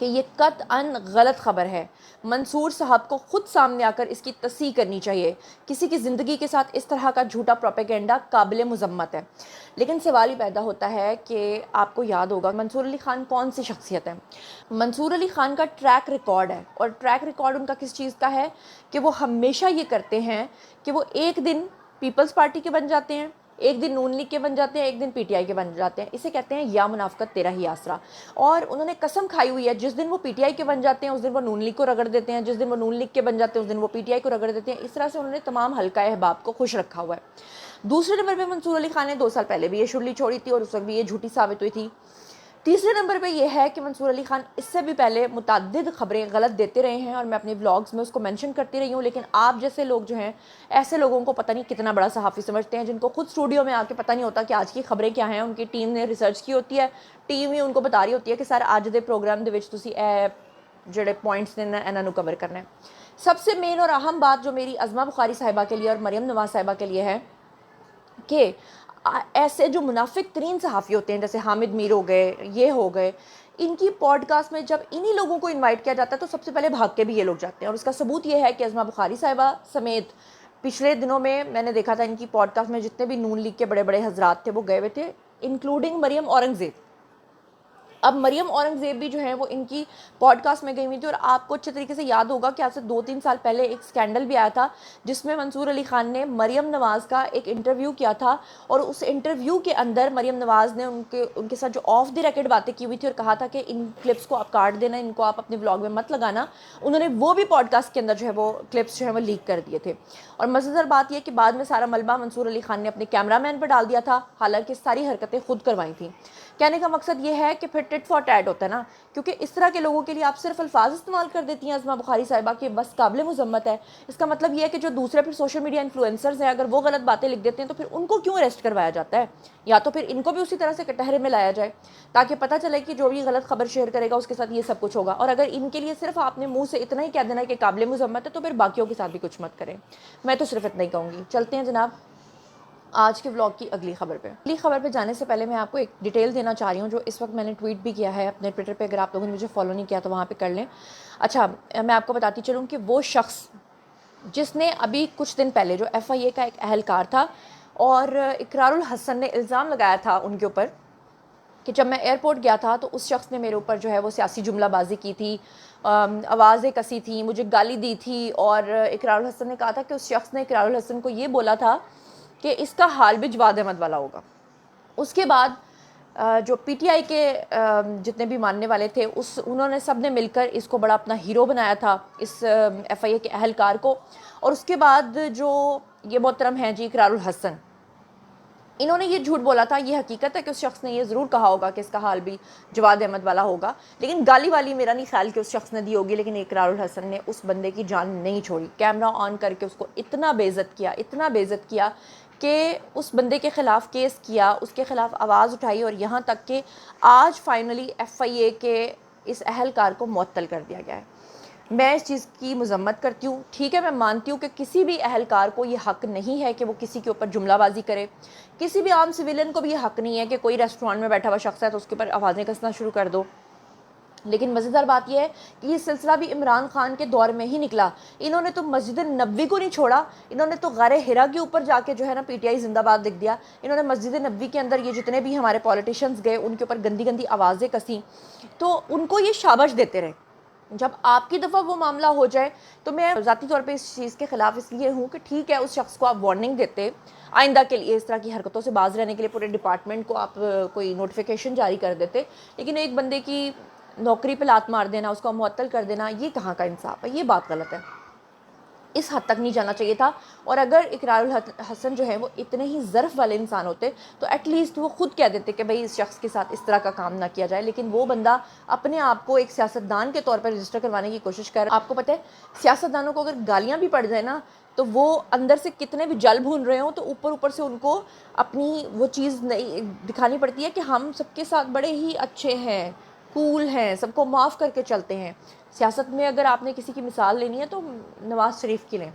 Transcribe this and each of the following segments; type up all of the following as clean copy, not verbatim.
کہ یہ قطعاً غلط خبر ہے. منصور صاحب کو خود سامنے آ کر اس کی تصحیح کرنی چاہیے. کسی کی زندگی کے ساتھ اس طرح کا جھوٹا پروپیگنڈا قابل مذمت ہے. لیکن سوال ہی پیدا ہوتا ہے کہ آپ کو یاد ہوگا منصور علی خان کون سی شخصیت ہے. منصور علی خان کا ٹریک ریکارڈ ہے، اور ٹریک ریکارڈ ان کا کس چیز کا ہے کہ وہ ہمیشہ یہ کرتے ہیں کہ وہ ایک دن پیپلز پارٹی کے بن جاتے ہیں، ایک دن نون لیگ کے بن جاتے ہیں، ایک دن پی ٹی آئی کے بن جاتے ہیں. اسے کہتے ہیں یا منافقت تیرا ہی آسرا. اور انہوں نے قسم کھائی ہوئی ہے جس دن وہ پی ٹی آئی کے بن جاتے ہیں اس دن وہ نون لیگ کو رگڑ دیتے ہیں، جس دن وہ نون لیگ کے بن جاتے ہیں اس دن وہ پی ٹی آئی کو رگڑ دیتے ہیں. اس طرح سے انہوں نے تمام حلقہ احباب کو خوش رکھا ہوا ہے. دوسرے نمبر پہ منصور علی خان نے 2 سال پہلے بھی یہ شرلی چھوڑی تھی اور اس وقت بھی یہ جھوٹی ثابت ہوئی تھی. تیسرے نمبر پہ یہ ہے کہ منصور علی خان اس سے بھی پہلے متعدد خبریں غلط دیتے رہے ہیں، اور میں اپنے ولاگز میں اس کو مینشن کرتی رہی ہوں. لیکن آپ جیسے لوگ جو ہیں ایسے لوگوں کو پتہ نہیں کتنا بڑا صحافی سمجھتے ہیں، جن کو خود اسٹوڈیو میں آ کے پتہ نہیں ہوتا کہ آج کی خبریں کیا ہیں. ان کی ٹیم نے ریسرچ کی ہوتی ہے، ٹیم ہی ان کو بتا رہی ہوتی ہے کہ سر اج دے پروگرام دے وچ تسی جڑے پوائنٹس نے انہاں نو کور کرنا ہے. سب سے مین اور اہم بات جو میری عظمہ بخاری صاحبہ کے لیے اور مریم نواز صاحبہ کے لیے ہے کہ ایسے جو منافق ترین صحافی ہوتے ہیں جیسے حامد میر ہو گئے، یہ ہو گئے، ان کی پوڈ کاسٹ میں جب انہی لوگوں کو انوائٹ کیا جاتا ہے تو سب سے پہلے بھاگ کے بھی یہ لوگ جاتے ہیں. اور اس کا ثبوت یہ ہے کہ عظمہ بخاری صاحبہ سمیت پچھلے دنوں میں نے دیکھا تھا ان کی پوڈ کاسٹ میں جتنے بھی نون لیگ کے بڑے بڑے حضرات تھے وہ گئے ہوئے تھے، انکلوڈنگ مریم اورنگزیب. اب مریم اورنگزیب بھی جو ہیں وہ ان کی پوڈ کاسٹ میں گئی ہوئی تھی. اور آپ کو اچھے طریقے سے یاد ہوگا کہ آج سے 2-3 سال پہلے ایک سکینڈل بھی آیا تھا جس میں منصور علی خان نے مریم نواز کا ایک انٹرویو کیا تھا، اور اس انٹرویو کے اندر مریم نواز نے ان کے ساتھ جو آف دی ریکارڈ باتیں کی ہوئی تھی اور کہا تھا کہ ان کلپس کو آپ کاٹ دینا، ان کو آپ اپنے ولاگ میں مت لگانا. انہوں نے وہ بھی پوڈ کاسٹ کے اندر جو ہے وہ کلپس جو ہے وہ لیک کر دیے تھے. اور مزیدار بات یہ کہ بعد میں سارا ملبہ منصور علی خان نے اپنے کیمرہ مین پر ڈال دیا تھا، حالانکہ ساری حرکتیں خود کروائی تھیں. کہنے کا مقصد یہ ہے کہ پھر ٹٹ فار ٹیٹ ہوتا ہے نا، کیونکہ اس طرح کے لوگوں کے لیے آپ صرف الفاظ استعمال کر دیتی ہیں عظمہ بخاری صاحبہ کہ بس قابل مذمت ہے. اس کا مطلب یہ ہے کہ جو دوسرے پھر سوشل میڈیا انفلوئنسرز ہیں اگر وہ غلط باتیں لکھ دیتے ہیں تو پھر ان کو کیوں اریسٹ کروایا جاتا ہے، یا تو پھر ان کو بھی اسی طرح سے کٹہرے میں لایا جائے تاکہ پتہ چلے کہ جو بھی غلط خبر شیئر کرے گا اس کے ساتھ یہ سب کچھ ہوگا. اور اگر ان کے لیے صرف آپ نے منہ سے اتنا ہی کہہ دینا کہ قابل مذمت ہے تو پھر باقیوں کے ساتھ بھی کچھ مت کریں. میں تو صرف اتنا ہی کہوں گی. چلتے ہیں جناب آج کے ولاگ کی اگلی خبر پہ. اگلی خبر پہ جانے سے پہلے میں آپ کو ایک ڈیٹیل دینا چاہ رہی ہوں جو اس وقت میں نے ٹویٹ بھی کیا ہے اپنے ٹویٹر پہ. اگر آپ لوگوں نے مجھے فالو نہیں کیا تو وہاں پہ کر لیں. اچھا میں آپ کو بتاتی چلوں کہ وہ شخص جس نے ابھی کچھ دن پہلے جو ایف آئی اے کا ایک اہلکار تھا اور اقرار الحسن نے الزام لگایا تھا ان کے اوپر کہ جب میں ایئرپورٹ گیا تھا تو اس شخص نے میرے اوپر جو ہے وہ سیاسی جملہ بازی کی تھی، آوازیں کسی تھیں، مجھے گالی دی تھی. اور اقرار الحسن نے کہا تھا کہ اس شخص نے اقرار الحسن کو یہ بولا تھا کہ اس کا حال بھی جواد احمد والا ہوگا. اس کے بعد جو پی ٹی آئی کے جتنے بھی ماننے والے تھے انہوں نے سب نے مل کر اس کو بڑا اپنا ہیرو بنایا تھا اس ایف آئی اے کے اہلکار کو. اور اس کے بعد جو یہ محترم ہیں جی اقرار الحسن، انہوں نے یہ جھوٹ بولا تھا. یہ حقیقت ہے کہ اس شخص نے یہ ضرور کہا ہوگا کہ اس کا حال بھی جواد احمد والا ہوگا، لیکن گالی والی میرا نہیں خیال کہ اس شخص نے دی ہوگی. لیکن اقرار الحسن نے اس بندے کی جان نہیں چھوڑی، کیمرہ آن کر کے اس کو اتنا بے عزت کیا کہ اس بندے کے خلاف کیس کیا، اس کے خلاف آواز اٹھائی، اور یہاں تک کہ آج فائنلی ایف آئی اے کے اس اہلکار کو معطل کر دیا گیا ہے. میں اس چیز کی مذمت کرتی ہوں. ٹھیک ہے میں مانتی ہوں کہ کسی بھی اہلکار کو یہ حق نہیں ہے کہ وہ کسی کے اوپر جملہ بازی کرے، کسی بھی عام سویلین کو بھی یہ حق نہیں ہے کہ کوئی ریسٹورانٹ میں بیٹھا ہوا شخص ہے تو اس کے اوپر آوازیں کسنا شروع کر دو. لیکن مزیدار بات یہ ہے کہ یہ سلسلہ بھی عمران خان کے دور میں ہی نکلا. انہوں نے تو مسجد نبوی کو نہیں چھوڑا، انہوں نے تو غار حرا کے اوپر جا کے جو ہے نا پی ٹی آئی زندہ باد لکھ دیا. انہوں نے مسجد نبوی کے اندر یہ جتنے بھی ہمارے پولیٹیشینز گئے ان کے اوپر گندی گندی آوازیں کسیں، تو ان کو یہ شاباش دیتے رہے. جب آپ کی دفعہ وہ معاملہ ہو جائے تو میں ذاتی طور پہ اس چیز کے خلاف اس لیے ہوں کہ ٹھیک ہے اس شخص کو آپ وارننگ دیتے، آئندہ کے لیے اس طرح کی حرکتوں سے باز رہنے کے لیے پورے ڈپارٹمنٹ کو آپ کوئی نوٹیفیکیشن جاری کر دیتے. لیکن ایک بندے کی نوکری پہ لات مار دینا، اس کو معطل کر دینا، یہ کہاں کا انصاف ہے؟ یہ بات غلط ہے. اس حد تک نہیں جانا چاہیے تھا. اور اگر اقرار الحسن جو ہے وہ اتنے ہی ظرف والے انسان ہوتے تو ایٹ لیسٹ وہ خود کہہ دیتے کہ بھئی اس شخص کے ساتھ اس طرح کا کام نہ کیا جائے. لیکن وہ بندہ اپنے آپ کو ایک سیاستدان کے طور پر رجسٹر کروانے کی کوشش کر رہا ہے. آپ کو پتہ ہے سیاستدانوں کو اگر گالیاں بھی پڑ جائیں نا تو وہ اندر سے کتنے بھی جل بھون رہے ہوں تو اوپر سے ان کو اپنی وہ چیز نہیں دکھانی پڑتی ہے کہ ہم سب کے ساتھ بڑے ہی اچھے ہیں، کول ہیں، سب کو معاف کر کے چلتے ہیں. سیاست میں اگر آپ نے کسی کی مثال لینی ہے تو نواز شریف کی لیں،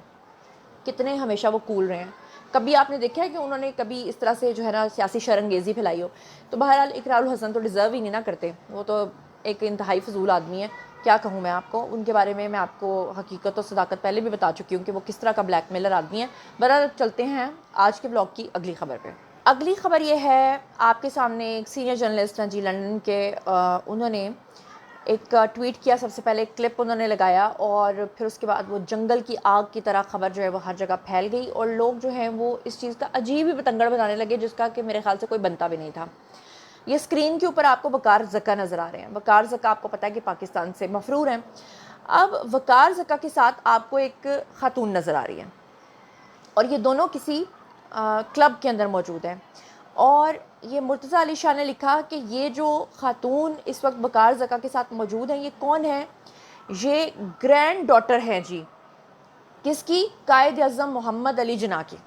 کتنے ہمیشہ وہ کول رہے ہیں. کبھی آپ نے دیکھا ہے کہ انہوں نے کبھی اس طرح سے جو ہے نا سیاسی شرمگیزی پھیلائی ہو؟ تو بہرحال اقرار الحسن تو ڈیزرو ہی نہیں نہ کرتے، وہ تو ایک انتہائی فضول آدمی ہیں، کیا کہوں میں آپ کو ان کے بارے میں آپ کو حقیقت و صداقت پہلے بھی بتا چکی ہوں کہ وہ کس طرح کا بلیک میلر آدمی ہے۔ برابر چلتے ہیں آج کے بلاگ کی اگلی خبر پہ۔ اگلی خبر یہ ہے آپ کے سامنے، ایک سینئر جرنلسٹ ہیں جی لندن کے، انہوں نے ایک ٹویٹ کیا، سب سے پہلے ایک کلپ انہوں نے لگایا اور پھر اس کے بعد وہ جنگل کی آگ کی طرح خبر جو ہے وہ ہر جگہ پھیل گئی اور لوگ جو ہیں وہ اس چیز کا عجیب ہی بتنگڑ بنانے لگے جس کا کہ میرے خیال سے کوئی بنتا بھی نہیں تھا۔ یہ اسکرین کے اوپر آپ کو وقار زکا نظر آ رہے ہیں۔ وقار زکا آپ کو پتہ ہے کہ پاکستان سے مفرور ہیں۔ اب وقار زکا کے ساتھ آپ کو ایک خاتون نظر آ رہی ہے اور یہ دونوں کسی کلب کے اندر موجود ہیں، اور یہ مرتضیٰ علی شاہ نے لکھا کہ یہ جو خاتون اس وقت وقار زکا کے ساتھ موجود ہیں یہ کون ہیں؟ یہ گرینڈ ڈاٹر ہیں جی، کس کی؟ قائد اعظم محمد علی جناح کی۔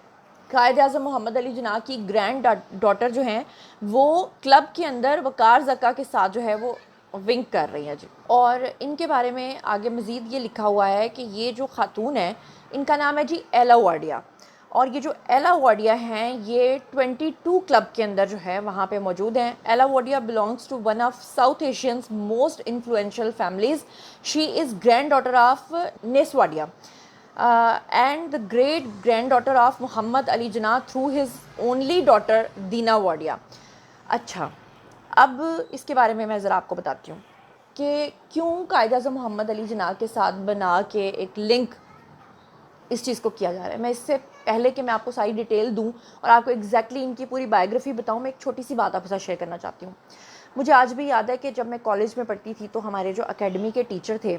قائد اعظم محمد علی جناح کی گرینڈ ڈاٹر جو ہیں وہ کلب کے اندر وقار زکا کے ساتھ جو ہے وہ ونک کر رہی ہیں جی۔ اور ان کے بارے میں آگے مزید یہ لکھا ہوا ہے کہ یہ جو خاتون ہے ان کا نام ہے جی ایلا واڈیا، اور یہ جو ایلا واڈیا ہیں یہ 22 کلب کے اندر جو ہے وہاں پہ موجود ہیں۔ ایلا Wadia belongs to one of South Asia's most influential families. She is granddaughter of Nes Wadia and the great granddaughter of Muhammad Ali Jinnah through his only daughter Dina Wadia. اچھا، اب اس کے بارے میں ذرا آپ کو بتاتی ہوں کہ کیوں قائد اعظم محمد علی جناح کے ساتھ بنا کے ایک لنک اس چیز کو کیا جا رہا ہے۔ میں اس سے پہلے کہ میں آپ کو ساری ڈیٹیل دوں اور آپ کو ایگزیکٹلی ان کی پوری بایوگرافی بتاؤں، میں ایک چھوٹی سی بات آپ کے ساتھ شیئر کرنا چاہتی ہوں۔ مجھے آج بھی یاد ہے کہ جب میں کالج میں پڑھتی تھی تو ہمارے جو اکیڈمی کے ٹیچر تھے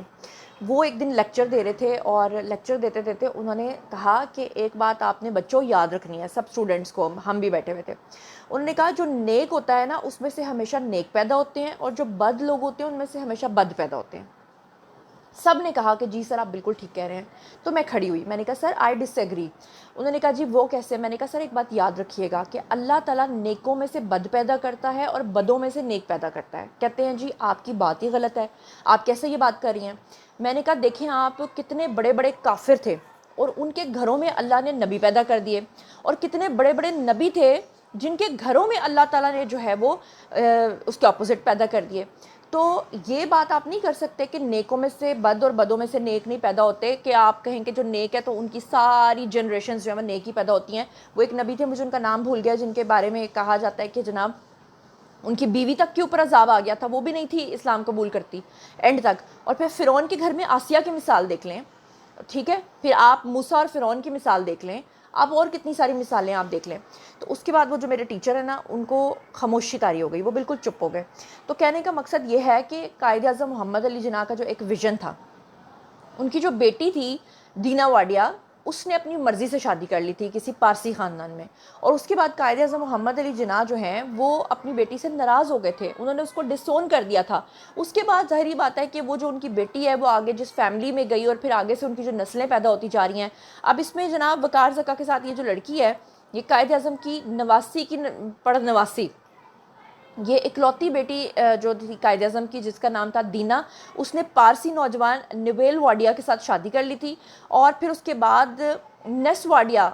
وہ ایک دن لیکچر دے رہے تھے، اور لیکچر دیتے دیتے انہوں نے کہا کہ ایک بات آپ نے بچوں یاد رکھنی ہے، سب اسٹوڈنٹس کو، ہم بھی بیٹھے ہوئے تھے۔ انہوں نے کہا جو نیک ہوتا ہے نا اس میں سے ہمیشہ نیک پیدا ہوتے ہیں، اور جو بد لوگ ہوتے ہیں ان میں سے ہمیشہ بد پیدا ہوتے ہیں۔ سب نے کہا کہ جی سر آپ بالکل ٹھیک کہہ رہے ہیں۔ تو میں کھڑی ہوئی، میں نے کہا سر آئی ڈس ایگری۔ انہوں نے کہا جی وہ کیسے؟ میں نے کہا سر ایک بات یاد رکھیے گا کہ اللہ تعالیٰ نیکوں میں سے بد پیدا کرتا ہے اور بدوں میں سے نیک پیدا کرتا ہے۔ کہتے ہیں جی آپ کی بات ہی غلط ہے، آپ کیسے یہ بات کر رہی ہیں؟ میں نے کہا دیکھیں آپ کتنے بڑے بڑے کافر تھے اور ان کے گھروں میں اللہ نے نبی پیدا کر دیے، اور کتنے بڑے بڑے نبی تھے جن کے گھروں میں اللہ تعالیٰ نے جو ہے وہ اس کے اپوزٹ پیدا کر دیے۔ تو یہ بات آپ نہیں کر سکتے کہ نیکوں میں سے بد اور بدوں میں سے نیک نہیں پیدا ہوتے، کہ آپ کہیں کہ جو نیک ہے تو ان کی ساری جنریشنز جو ہیں وہ نیک ہی پیدا ہوتی ہیں۔ وہ ایک نبی تھے، مجھے ان کا نام بھول گیا، جن کے بارے میں کہا جاتا ہے کہ جناب ان کی بیوی تک کے اوپر عذاب آ گیا تھا، وہ بھی نہیں تھی اسلام قبول کرتی اینڈ تک۔ اور پھر فرعون کے گھر میں آسیہ کی مثال دیکھ لیں، ٹھیک ہے، پھر آپ موسیٰ اور فرعون کی مثال دیکھ لیں، آپ اور کتنی ساری مثالیں آپ دیکھ لیں۔ تو اس کے بعد وہ جو میرے ٹیچر ہیں نا ان کو خاموشی طاری ہو گئی، وہ بالکل چپ ہو گئے۔ تو کہنے کا مقصد یہ ہے کہ قائد اعظم محمد علی جناح کا جو ایک ویژن تھا، ان کی جو بیٹی تھی دینا واڈیا، اس نے اپنی مرضی سے شادی کر لی تھی کسی پارسی خاندان میں، اور اس کے بعد قائد اعظم محمد علی جناح جو ہیں وہ اپنی بیٹی سے ناراض ہو گئے تھے، انہوں نے اس کو ڈسون کر دیا تھا۔ اس کے بعد ظاہری بات ہے کہ وہ جو ان کی بیٹی ہے وہ آگے جس فیملی میں گئی اور پھر آگے سے ان کی جو نسلیں پیدا ہوتی جا رہی ہیں۔ اب اس میں جناب وقار زکا کے ساتھ یہ جو لڑکی ہے یہ قائد اعظم کی نواسی کی پڑ نواسی، یہ اکلوتی بیٹی جو تھی قائد اعظم کی جس کا نام تھا دینا، اس نے پارسی نوجوان نویل واڈیا کے ساتھ شادی کر لی تھی، اور پھر اس کے بعد نیس واڈیا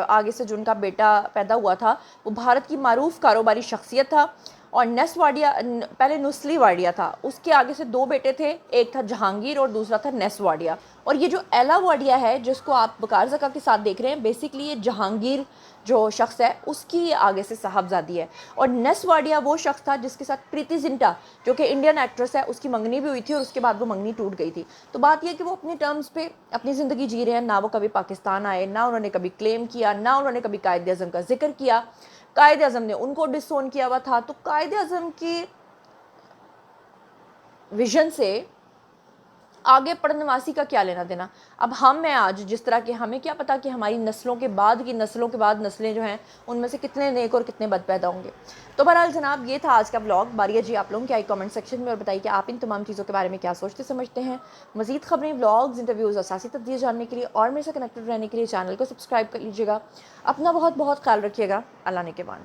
آگے سے جو ان کا بیٹا پیدا ہوا تھا وہ بھارت کی معروف کاروباری شخصیت تھا، اور نیس واڈیا پہلے نسلی واڈیا تھا، اس کے آگے سے دو بیٹے تھے، ایک تھا جہانگیر اور دوسرا تھا نیس واڈیا۔ اور یہ جو ایلا واڈیا ہے جس کو آپ وقار زکا کے ساتھ دیکھ رہے ہیں، بیسیکلی یہ جہانگیر جو شخص ہے اس کی آگے سے صاحبزادی ہے، اور نیس واڈیا وہ شخص تھا جس کے ساتھ پریتی زنٹا جو کہ انڈین ایکٹریس ہے اس کی منگنی بھی ہوئی تھی، اور اس کے بعد وہ منگنی ٹوٹ گئی تھی۔ تو بات یہ کہ وہ اپنے ٹرمز پہ اپنی زندگی جی رہے ہیں، نہ وہ کبھی پاکستان آئے، نہ انہوں نے کبھی کلیم کیا، نہ انہوں نے کبھی قائد اعظم کا ذکر کیا، قائد اعظم نے ان کو ڈسون کیا ہوا تھا۔ تو قائد اعظم کی ویژن سے آگے پڑنواسی کا کیا لینا دینا؟ اب ہم ہیں آج جس طرح کہ ہمیں کیا پتا کہ ہماری نسلوں کے بعد کی نسلوں کے بعد نسلیں جو ہیں ان میں سے کتنے نیک اور کتنے بد پیدا ہوں گے۔ تو بہرحال جناب یہ تھا آج کا ولاگ۔ باری ہے جی آپ لوگوں کی آئی کامنٹ سیکشن میں، اور بتائیے کہ آپ ان تمام چیزوں کے بارے میں کیا سوچتے سمجھتے ہیں۔ مزید خبریں، ولاگز، انٹرویوز اور سیاسی تجزیے جاننے کے لیے اور میرے سے کنیکٹڈ رہنے کے لیے چینل کو سبسکرائب کر لیجیے گا۔ اپنا بہت بہت خیال رکھیے گا۔ اللہ نے کے بان۔